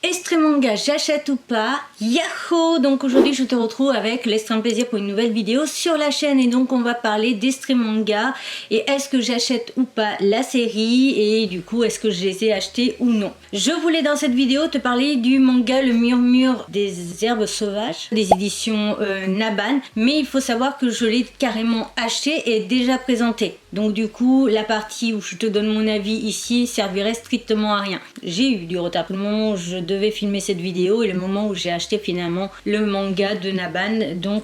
Extrême manga, j'achète ou pas? Yahoo! Donc aujourd'hui je te retrouve avec l'extrême plaisir pour une nouvelle vidéo sur la chaîne et donc on va parler d'extrême manga et est-ce que j'achète ou pas la série et du coup est-ce que je les ai achetés ou non. Je voulais dans cette vidéo te parler du manga Le Murmure des Herbes Sauvages des éditions Nabban, mais il faut savoir que je l'ai carrément acheté et déjà présenté. Donc du coup la partie où je te donne mon avis ici servirait strictement à rien. J'ai eu du retard pour le moment où je devais filmer cette vidéo et le moment où j'ai acheté finalement le manga de Nabban, donc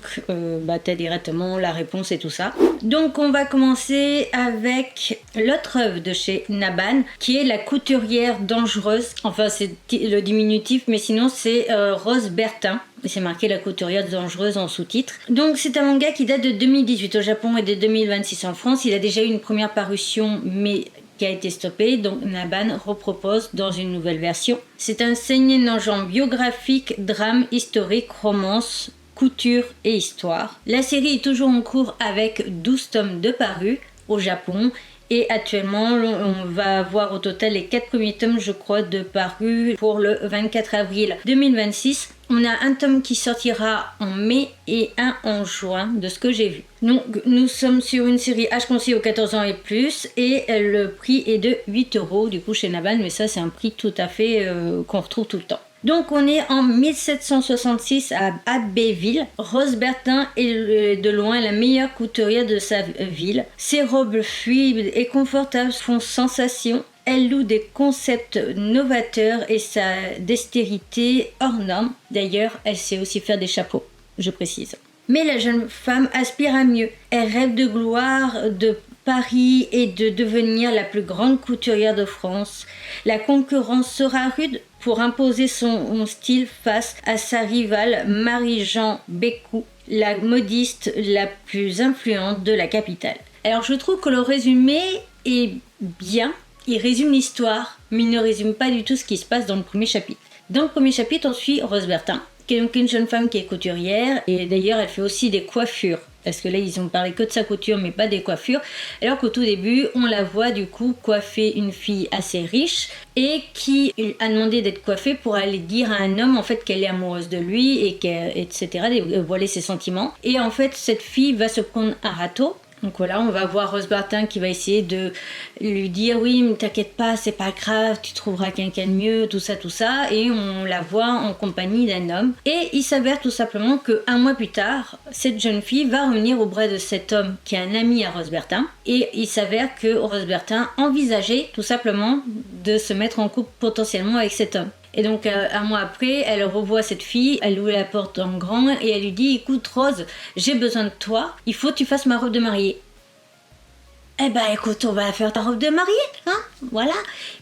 t'as directement la réponse et tout ça. Donc on va commencer avec l'autre œuvre de chez Nabban qui est La Couturière Dangereuse, enfin c'est le diminutif mais sinon c'est Rose Bertin. C'est marqué La Couturière Dangereuse en sous-titre. Donc c'est un manga qui date de 2018 au Japon et de 2026 en France. Il a déjà eu une première parution mais qui a été stoppée, donc Nabban repropose dans une nouvelle version. C'est un seinen en genre biographique, drame, historique, romance, couture et histoire. La série est toujours en cours avec 12 tomes de parus au Japon. Et actuellement, on va avoir au total les 4 premiers tomes, je crois, de parus pour le 24 avril 2026. On a un tome qui sortira en mai et un en juin, de ce que j'ai vu. Donc, nous sommes sur une série âge conseillé aux 14 ans et plus. Et le prix est de 8 € du coup chez Nabban. Mais ça, c'est un prix tout à fait qu'on retrouve tout le temps. Donc on est en 1766 à Abbeville. Rose Bertin est de loin la meilleure couturière de sa ville. Ses robes fluides et confortables font sensation. Elle loue des concepts novateurs et sa dextérité hors norme. D'ailleurs, elle sait aussi faire des chapeaux, je précise. Mais la jeune femme aspire à mieux. Elle rêve de gloire, de Paris et de devenir la plus grande couturière de France. La concurrence sera rude pour imposer son style face à sa rivale Marie-Jean Bécou, la modiste la plus influente de la capitale. Alors je trouve que le résumé est bien, il résume l'histoire, mais il ne résume pas du tout ce qui se passe dans le premier chapitre. Dans le premier chapitre, on suit Rose Bertin, qui est donc une jeune femme qui est couturière, et d'ailleurs elle fait aussi des coiffures. Parce que là, ils ont parlé que de sa couture, mais pas des coiffures. Alors qu'au tout début, on la voit du coup coiffer une fille assez riche et qui a demandé d'être coiffée pour aller dire à un homme en fait qu'elle est amoureuse de lui et etc. dévoiler ses sentiments. Et en fait, cette fille va se prendre un râteau. Donc voilà, on va voir Rose Bertin qui va essayer de lui dire oui mais t'inquiète pas, c'est pas grave, tu trouveras quelqu'un de mieux, tout ça, et on la voit en compagnie d'un homme. Et il s'avère tout simplement qu'un mois plus tard, cette jeune fille va revenir auprès de cet homme qui est un ami à Rose Bertin. Et il s'avère que Rose Bertin envisageait tout simplement de se mettre en couple potentiellement avec cet homme. Et donc un mois après, elle revoit cette fille, elle ouvre la porte en grand et elle lui dit écoute Rose, j'ai besoin de toi, il faut que tu fasses ma robe de mariée. Eh ben écoute, on va faire ta robe de mariée, hein, voilà.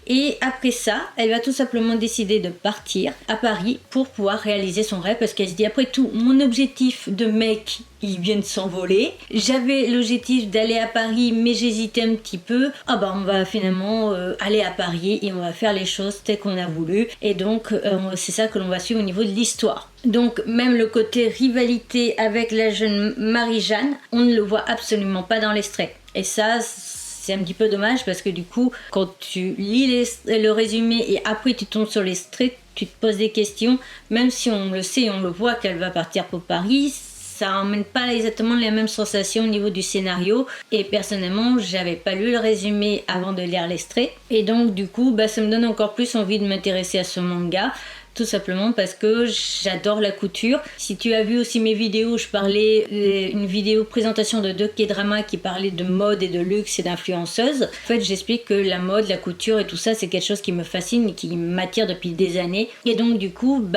Et après ça, elle va tout simplement décider de partir à Paris pour pouvoir réaliser son rêve parce qu'elle se dit après tout, mon objectif de mec, il vient de s'envoler. J'avais l'objectif d'aller à Paris mais j'hésitais un petit peu. Ah bah on va finalement aller à Paris et on va faire les choses telles qu'on a voulu. Et donc c'est ça que l'on va suivre au niveau de l'histoire. Donc même le côté rivalité avec la jeune Marie-Jeanne, on ne le voit absolument pas dans l'extrait. Et ça, c'est un petit peu dommage parce que du coup, quand tu lis le résumé et après tu tombes sur l'extrait, tu te poses des questions. Même si on le sait, on le voit qu'elle va partir pour Paris, ça n'emmène pas exactement les mêmes sensations au niveau du scénario. Et personnellement, j'avais pas lu le résumé avant de lire l'extrait. Et donc du coup, ça me donne encore plus envie de m'intéresser à ce manga. Tout simplement parce que j'adore la couture. Si tu as vu aussi mes vidéos, je parlais une vidéo présentation de 2 K-dramas qui parlait de mode et de luxe et d'influenceuse. En fait, j'explique que la mode, la couture et tout ça, c'est quelque chose qui me fascine et qui m'attire depuis des années. Et donc du coup,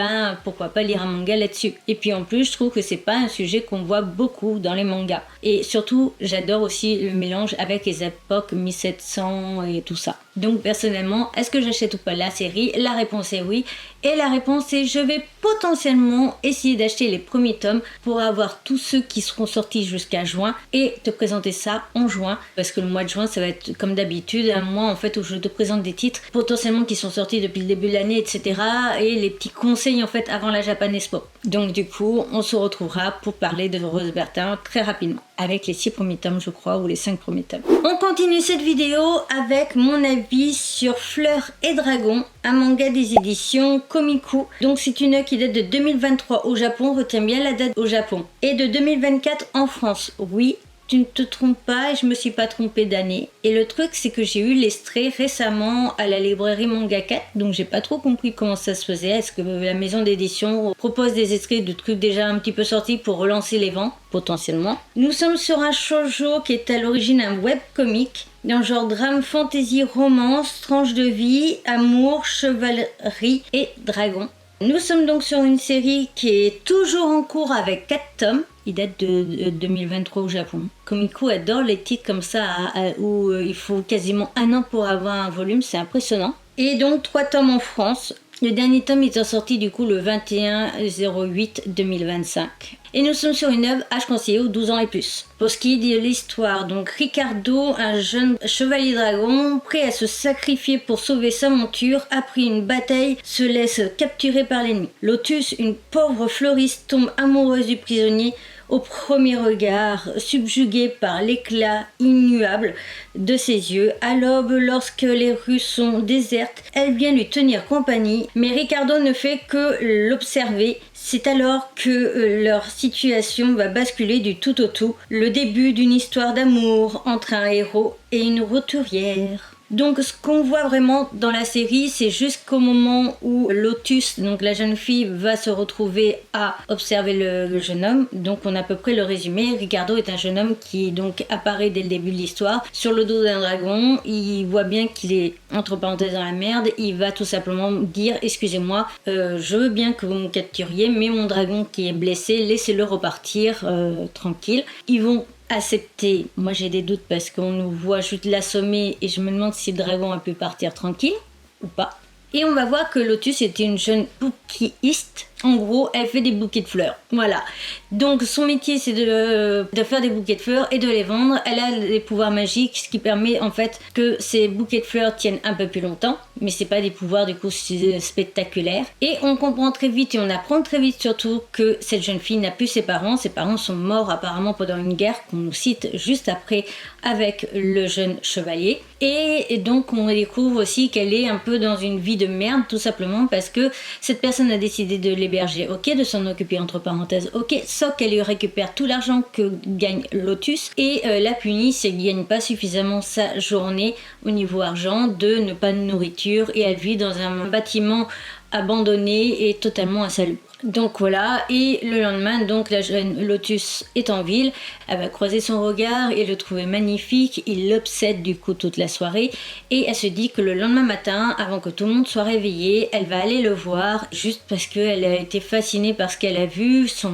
pourquoi pas lire un manga là-dessus. Et puis en plus, je trouve que c'est pas un sujet qu'on voit beaucoup dans les mangas. Et surtout, j'adore aussi le mélange avec les époques 1700 et tout ça. Donc personnellement, est-ce que j'achète ou pas la série? La réponse est oui. Et la réponse est je vais potentiellement essayer d'acheter les premiers tomes pour avoir tous ceux qui seront sortis jusqu'à juin et te présenter ça en juin. Parce que le mois de juin, ça va être comme d'habitude, un mois en fait où je te présente des titres potentiellement qui sont sortis depuis le début de l'année, etc. Et les petits conseils en fait avant la Japan Expo. Donc du coup, on se retrouvera pour parler de Rose Bertin très rapidement. avec les 6 premiers tomes je crois, ou les 5 premiers tomes. On continue cette vidéo avec mon avis sur Fleurs et Dragons, un manga des éditions Komiku. Donc c'est une œuvre qui date de 2023 au Japon, retiens bien la date au Japon, et de 2024 en France. Oui, tu ne te trompes pas, et je me suis pas trompée d'année. Et le truc, c'est que j'ai eu l'extrait récemment à la librairie Manga 4, donc j'ai pas trop compris comment ça se faisait. Est-ce que la maison d'édition propose des extraits de trucs déjà un petit peu sortis pour relancer les ventes, potentiellement. Nous sommes sur un shoujo qui est à l'origine un webcomic, dans le genre drame, fantasy, romance, tranche de vie, amour, chevalerie et dragon. Nous sommes donc sur une série qui est toujours en cours avec 4 tomes. Il date de 2023 au Japon. Komiku adore les titres comme ça où il faut quasiment un an pour avoir un volume, c'est impressionnant. Et donc 3 tomes en France. Le dernier tome est sorti du coup le 21/08/2025. Et nous sommes sur une œuvre âge conseillé aux 12 ans et plus. Pour ce qui est de l'histoire, donc Ricardo, un jeune chevalier dragon, prêt à se sacrifier pour sauver sa monture, après une bataille, se laisse capturer par l'ennemi. Lotus, une pauvre fleuriste, tombe amoureuse du prisonnier au premier regard, subjuguée par l'éclat immuable de ses yeux. À l'aube, lorsque les rues sont désertes, elle vient lui tenir compagnie, mais Ricardo ne fait que l'observer. C'est alors que leur situation va basculer du tout au tout. Le début d'une histoire d'amour entre un héros et une roturière. Donc ce qu'on voit vraiment dans la série, c'est jusqu'au moment où Lotus, donc la jeune fille, va se retrouver à observer le jeune homme. Donc on a à peu près le résumé. Ricardo est un jeune homme qui donc apparaît dès le début de l'histoire sur le dos d'un dragon. Il voit bien qu'il est entre parenthèses dans la merde. Il va tout simplement dire excusez-moi, je veux bien que vous me capturiez, mais mon dragon qui est blessé, laissez-le repartir tranquille. Ils vont accepter. Moi j'ai des doutes parce qu'on nous voit juste l'assommer et je me demande si le dragon a pu partir tranquille ou pas. Et on va voir que Lotus était une jeune bouquetiste. En gros, elle fait des bouquets de fleurs. Voilà. Donc son métier c'est de faire des bouquets de fleurs et de les vendre. Elle a des pouvoirs magiques, ce qui permet en fait que ces bouquets de fleurs tiennent un peu plus longtemps. Mais c'est pas des pouvoirs du coup spectaculaires. Et on comprend très vite et on apprend très vite surtout que cette jeune fille n'a plus ses parents. Ses parents sont morts apparemment pendant une guerre qu'on nous cite juste après avec le jeune chevalier. Et donc on découvre aussi qu'elle est un peu dans une vie de merde tout simplement parce que cette personne a décidé de l'héberger, ok, de s'en occuper entre parenthèses, ok, sauf qu'elle lui récupère tout l'argent que gagne Lotus et la punit si elle ne gagne pas suffisamment sa journée au niveau argent, de ne pas de nourriture et elle vit dans un bâtiment abandonné et totalement insalubre. Donc voilà, et le lendemain, donc la jeune Lotus est en ville, elle va croiser son regard et le trouver magnifique, il l'obsède du coup toute la soirée et elle se dit que le lendemain matin, avant que tout le monde soit réveillé, elle va aller le voir juste parce qu'elle a été fascinée par ce qu'elle a vu, son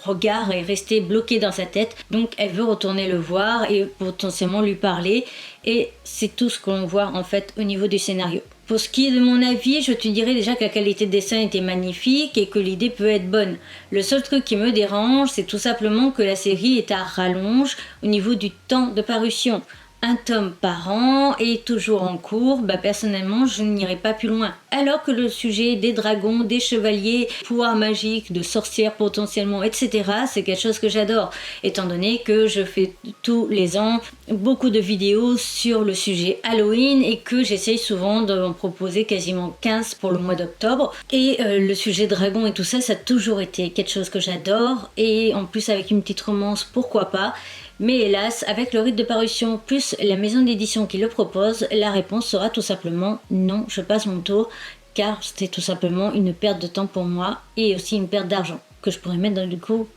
regard est resté bloqué dans sa tête, donc elle veut retourner le voir et potentiellement lui parler et c'est tout ce qu'on voit en fait au niveau du scénario. Pour ce qui est de mon avis, je te dirais déjà que la qualité de dessin était magnifique et que l'idée peut être bonne. Le seul truc qui me dérange, c'est tout simplement que la série est à rallonge au niveau du temps de parution. Un tome par an et toujours en cours, personnellement je n'irai pas plus loin. Alors que le sujet des dragons, des chevaliers, pouvoirs magiques, de sorcières potentiellement, etc. c'est quelque chose que j'adore, étant donné que je fais tous les ans beaucoup de vidéos sur le sujet Halloween et que j'essaye souvent d'en proposer quasiment 15 pour le mois d'octobre. Et le sujet dragon et tout ça, ça a toujours été quelque chose que j'adore et en plus avec une petite romance, pourquoi pas. Mais hélas, avec le rythme de parution plus la maison d'édition qui le propose, la réponse sera tout simplement non, je passe mon tour, car c'est tout simplement une perte de temps pour moi et aussi une perte d'argent que je pourrais mettre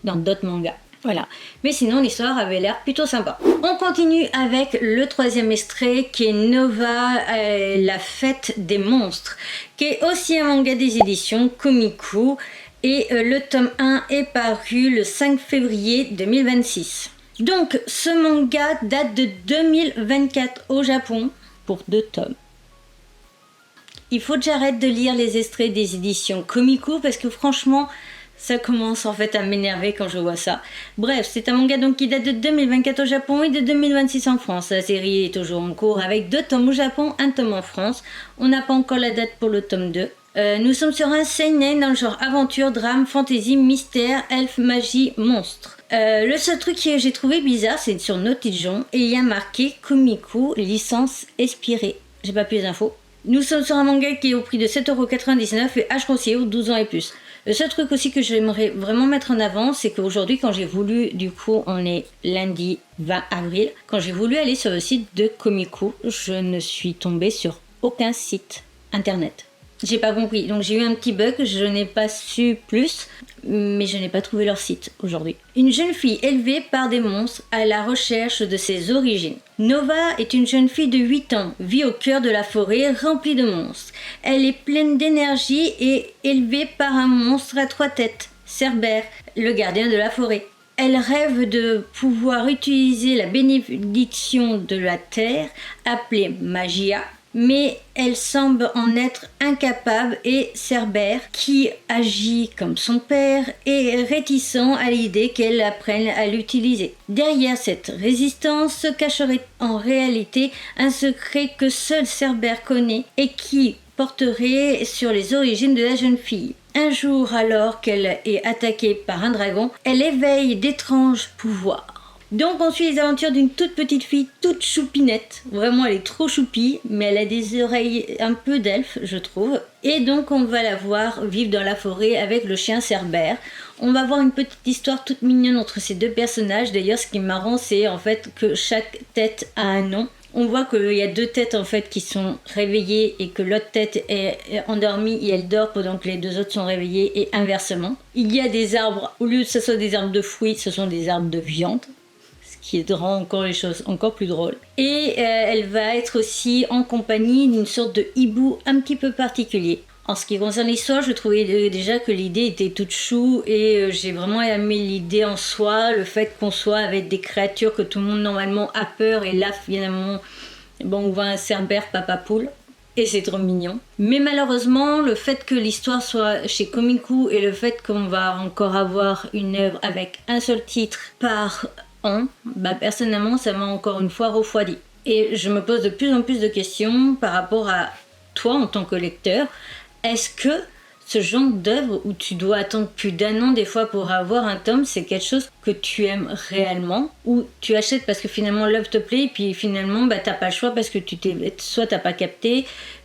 dans d'autres mangas. Voilà. Mais sinon, l'histoire avait l'air plutôt sympa. On continue avec le 3e extrait qui est Nova, la fête des monstres, qui est aussi un manga des éditions Komiku et le tome 1 est paru le 5 février 2026. Donc, ce manga date de 2024 au Japon pour 2 tomes. Il faut que j'arrête de lire les extraits des éditions Komiku parce que franchement, ça commence en fait à m'énerver quand je vois ça. Bref, c'est un manga donc qui date de 2024 au Japon et de 2026 en France. La série est toujours en cours avec 2 tomes au Japon, 1 tome en France. On n'a pas encore la date pour le tome 2. Nous sommes sur un seinen dans le genre aventure, drame, fantasy, mystère, elfe, magie, monstre. Le seul truc que j'ai trouvé bizarre, c'est sur Notijon et il y a marqué Komiku, licence expirée. J'ai pas plus d'infos. Nous sommes sur un manga qui est au prix de 7,99€ et âge conseillé aux 12 ans et plus. Le seul truc aussi que j'aimerais vraiment mettre en avant, c'est qu'aujourd'hui, quand j'ai voulu, du coup, on est lundi 20 avril, quand j'ai voulu aller sur le site de Komiku, je ne suis tombée sur aucun site internet. J'ai pas compris, donc j'ai eu un petit bug, je n'ai pas su plus, mais je n'ai pas trouvé leur site aujourd'hui. Une jeune fille élevée par des monstres à la recherche de ses origines. Nova est une jeune fille de 8 ans, vit au cœur de la forêt remplie de monstres. Elle est pleine d'énergie et élevée par un monstre à 3 têtes, Cerbère, le gardien de la forêt. Elle rêve de pouvoir utiliser la bénédiction de la terre, appelée Magia, mais elle semble en être incapable et Cerbère, qui agit comme son père, est réticent à l'idée qu'elle apprenne à l'utiliser. Derrière cette résistance se cacherait en réalité un secret que seul Cerbère connaît et qui porterait sur les origines de la jeune fille. Un jour, alors qu'elle est attaquée par un dragon, elle éveille d'étranges pouvoirs. Donc on suit les aventures d'une toute petite fille, toute choupinette. Vraiment, elle est trop choupie, mais elle a des oreilles un peu d'elfe, je trouve. Et donc on va la voir vivre dans la forêt avec le chien Cerbère. On va voir une petite histoire toute mignonne entre ces deux personnages. D'ailleurs, ce qui est marrant, c'est en fait que chaque tête a un nom. On voit qu'il y a 2 têtes en fait qui sont réveillées et que l'autre tête est endormie et elle dort pendant que les 2 autres sont réveillées et inversement. Il y a des arbres, au lieu que ce soit des arbres de fruits, ce sont des arbres de viande, qui rend encore les choses encore plus drôles. Et elle va être aussi en compagnie d'une sorte de hibou un petit peu particulier. En ce qui concerne l'histoire, je trouvais déjà que l'idée était toute chou et j'ai vraiment aimé l'idée en soi, le fait qu'on soit avec des créatures que tout le monde normalement a peur et là finalement bon, on voit un Cerbère papa poule. Et c'est trop mignon. Mais malheureusement, le fait que l'histoire soit chez Komiku et le fait qu'on va encore avoir une œuvre avec un seul titre par an, bah personnellement, ça m'a encore une fois refroidi. Et je me pose de plus en plus de questions par rapport à toi en tant que lecteur. Est-ce que ce genre d'œuvre où tu dois attendre plus d'1 an des fois pour avoir un tome, c'est quelque chose que tu aimes réellement ou tu achètes parce que finalement l'œuvre te plaît et puis finalement bah, t'as pas le choix parce que soit t'as pas capté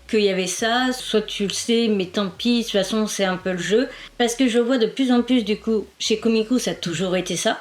qu'il y avait ça, soit tu le sais mais tant pis, de toute façon c'est un peu le jeu. Parce que je vois de plus en plus du coup, chez Komiku ça a toujours été ça,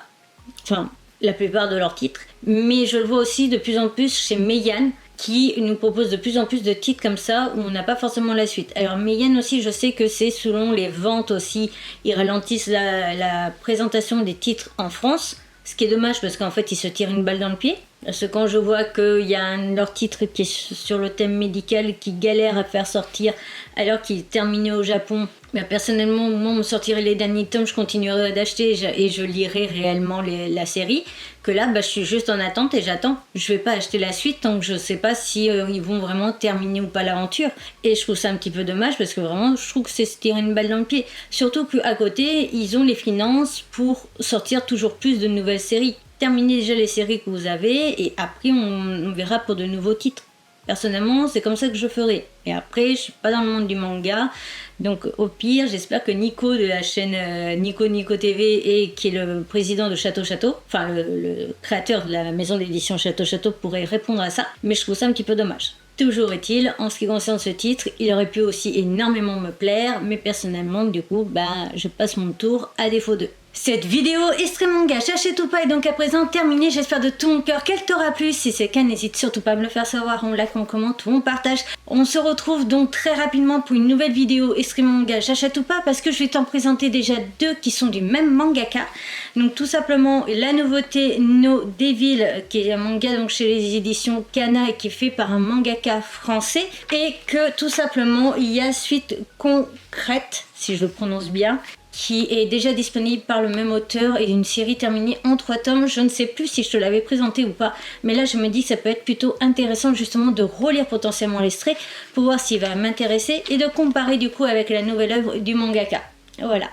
enfin la plupart de leurs titres, mais je le vois aussi de plus en plus chez Meian qui nous propose de plus en plus de titres comme ça où on n'a pas forcément la suite. Alors Meian aussi, je sais que c'est selon les ventes aussi, ils ralentissent la présentation des titres en France, ce qui est dommage parce qu'en fait ils se tirent une balle dans le pied. Parce que quand je vois qu'il y a un de leurs titres qui est sur le thème médical qui galère à faire sortir alors qu'il est terminé au Japon, bah personnellement, moi, on me sortirait les derniers tomes, je continuerai d'acheter et je lirai réellement la série. Que là, bah, je suis juste en attente et j'attends. Je vais pas acheter la suite tant que je sais pas si ils vont vraiment terminer ou pas l'aventure. Et je trouve ça un petit peu dommage parce que vraiment, je trouve que c'est se tirer une balle dans le pied. Surtout qu'à côté, ils ont les finances pour sortir toujours plus de nouvelles séries. Terminez déjà les séries que vous avez et après on verra pour de nouveaux titres. Personnellement, c'est comme ça que je ferai. Et après, je suis pas dans le monde du manga, donc au pire, j'espère que Nico de la chaîne Nico TV et qui est le président de Château, enfin le créateur de la maison d'édition Château pourrait répondre à ça, mais je trouve ça un petit peu dommage. Toujours est-il, en ce qui concerne ce titre, il aurait pu aussi énormément me plaire, mais personnellement, du coup, bah, je passe mon tour à défaut d'eux. Cette vidéo Extrême Manga j'achète ou pas est donc à présent terminée. J'espère de tout mon cœur qu'elle t'aura plu. Si c'est le cas, n'hésite surtout pas à me le faire savoir. On like, on commente ou on partage. On se retrouve donc très rapidement pour une nouvelle vidéo Extrême Manga j'achète ou pas, parce que je vais t'en présenter déjà 2 qui sont du même mangaka. Donc tout simplement la nouveauté No Devil, qui est un manga donc chez les éditions Kana et qui est fait par un mangaka français, et que tout simplement il y a Suite Concrète, si je le prononce bien, qui est déjà disponible par le même auteur et une série terminée en 3 tomes. Je ne sais plus si je te l'avais présenté ou pas, mais là je me dis que ça peut être plutôt intéressant justement de relire potentiellement l'extrait pour voir s'il va m'intéresser et de comparer du coup avec la nouvelle œuvre du mangaka. Voilà,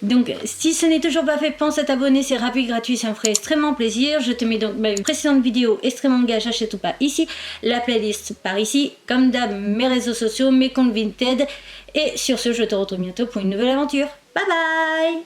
donc si ce n'est toujours pas fait, pense à t'abonner, c'est rapide, gratuit, ça me ferait extrêmement plaisir. Je te mets donc ma précédente vidéo Extrême Manga j'achète ou pas ici, la playlist par ici, comme d'hab mes réseaux sociaux, mes comptes Vinted, et sur ce je te retrouve bientôt pour une nouvelle aventure. Bye bye.